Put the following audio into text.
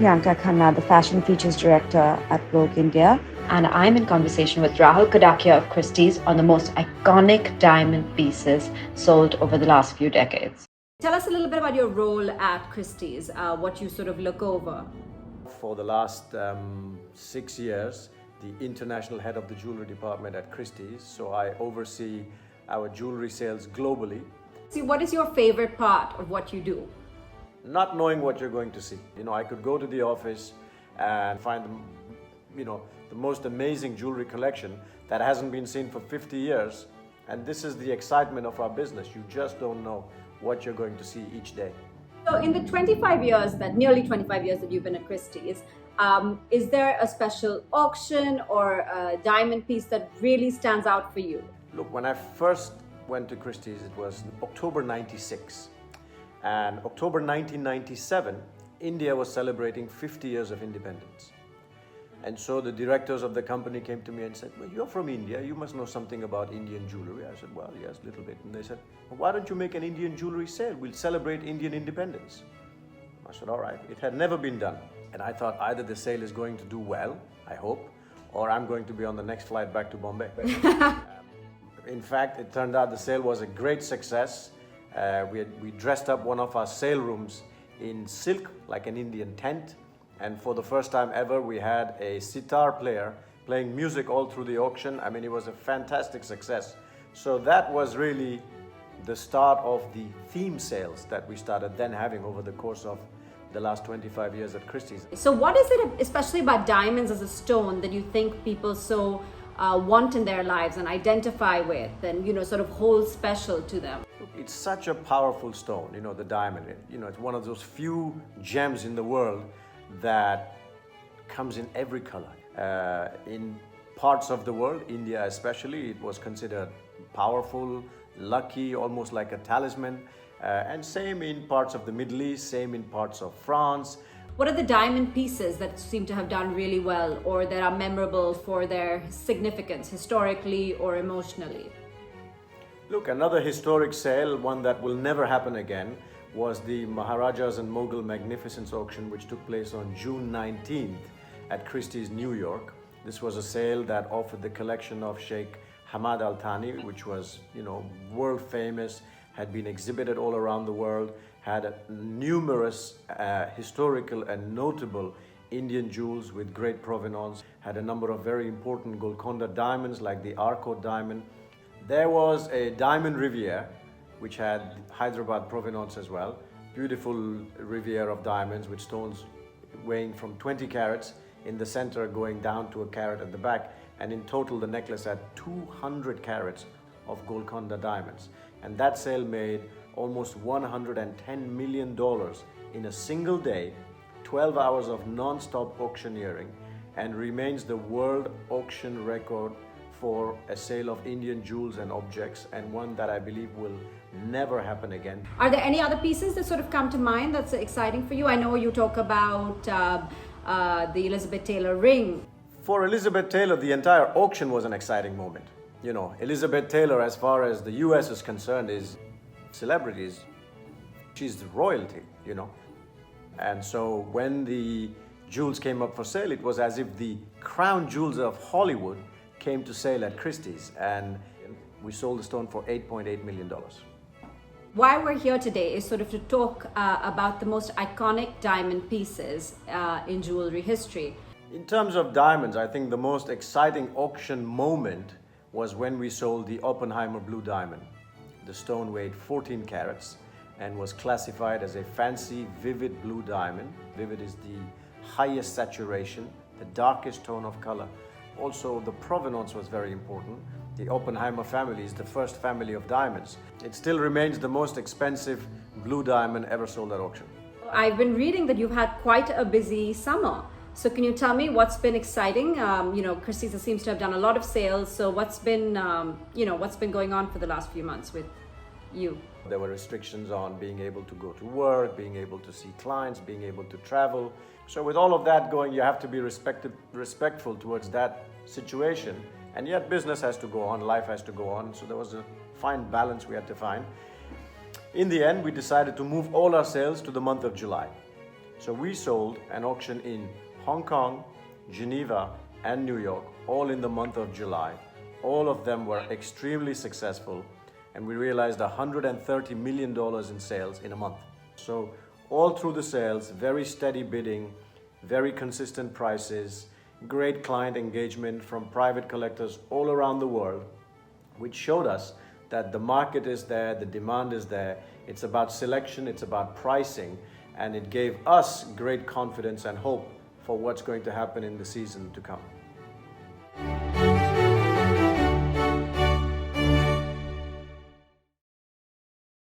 Priyanka S Khanna, the Fashion Features Director at Vogue India. And I'm in conversation with Rahul Kadakia of Christie's on the most iconic diamond pieces sold over the last few decades. Tell us a little bit about your role at Christie's, what you sort of look over. For the last 6 years, the International Head of the Jewellery Department at Christie's. So I oversee our jewellery sales globally. See, what is your favorite part of what you do? Not knowing what you're going to see. I could go to the office and find the most amazing jewelry collection that hasn't been seen for 50 years. And this is the excitement of our business. You just don't know what you're going to see each day. So in the nearly 25 years that you've been at Christie's, is there a special auction or a diamond piece that really stands out for you? Look, when I first went to Christie's, it was October 96. And October 1997, India was celebrating 50 years of independence. And so the directors of the company came to me and said, well, you're from India, you must know something about Indian jewelry. I said, well, yes, a little bit. And they said, well, why don't you make an Indian jewelry sale? We'll celebrate Indian independence. I said, all right. It had never been done. And I thought either the sale is going to do well, I hope, or I'm going to be on the next flight back to Bombay. In fact, it turned out the sale was a great success. We dressed up one of our sale rooms in silk, like an Indian tent. And for the first time ever, we had a sitar player playing music all through the auction. I mean, it was a fantastic success. So that was really the start of the theme sales that we started then having over the course of the last 25 years at Christie's. So what is it, especially about diamonds as a stone, that you think people so want in their lives and identify with and, sort of hold special to them? It's such a powerful stone, the diamond. It's one of those few gems in the world that comes in every color. In parts of the world, India especially, it was considered powerful, lucky, almost like a talisman. And same in parts of the Middle East, same in parts of France. What are the diamond pieces that seem to have done really well or that are memorable for their significance historically or emotionally? Look, another historic sale, one that will never happen again, was the Maharajas and Mughal Magnificence auction, which took place on June 19th at Christie's, New York. This was a sale that offered the collection of Sheikh Hamad Al Thani, which was, world famous, had been exhibited all around the world, had numerous historical and notable Indian jewels with great provenance, had a number of very important Golconda diamonds like the Arcot diamond. There was a diamond riviere which had Hyderabad provenance as well. Beautiful riviere of diamonds with stones weighing from 20 carats in the center going down to a carat at the back. And in total, the necklace had 200 carats of Golconda diamonds. And that sale made almost $110 million in a single day, 12 hours of non-stop auctioneering, and remains the world auction record for a sale of Indian jewels and objects, and one that I believe will never happen again. Are there any other pieces that sort of come to mind that's exciting for you? I know you talk about the Elizabeth Taylor ring. For Elizabeth Taylor, the entire auction was an exciting moment. Elizabeth Taylor, as far as the US is concerned, is celebrities. She's royalty, And so when the jewels came up for sale, it was as if the crown jewels of Hollywood came to sale at Christie's, and we sold the stone for $8.8 million. Why we're here today is sort of to talk about the most iconic diamond pieces in jewelry history. In terms of diamonds, I think the most exciting auction moment was when we sold the Oppenheimer blue diamond. The stone weighed 14 carats and was classified as a fancy, vivid blue diamond. Vivid is the highest saturation, the darkest tone of color. Also, the provenance was very important. The Oppenheimer family is the first family of diamonds. It still remains the most expensive blue diamond ever sold at auction. I've been reading that you've had quite a busy summer. So can you tell me what's been exciting? Christie's seems to have done a lot of sales. So what's been going on for the last few months with you? There were restrictions on being able to go to work, being able to see clients, being able to travel. So with all of that going, you have to be respectful towards that situation. And yet business has to go on, life has to go on. So there was a fine balance we had to find. In the end, we decided to move all our sales to the month of July. So we sold an auction in Hong Kong, Geneva, and New York, all in the month of July. All of them were extremely successful, and we realized $130 million in sales in a month. So all through the sales, very steady bidding, very consistent prices, great client engagement from private collectors all around the world, which showed us that the market is there, the demand is there. It's about selection, it's about pricing, and it gave us great confidence and hope for what's going to happen in the season to come.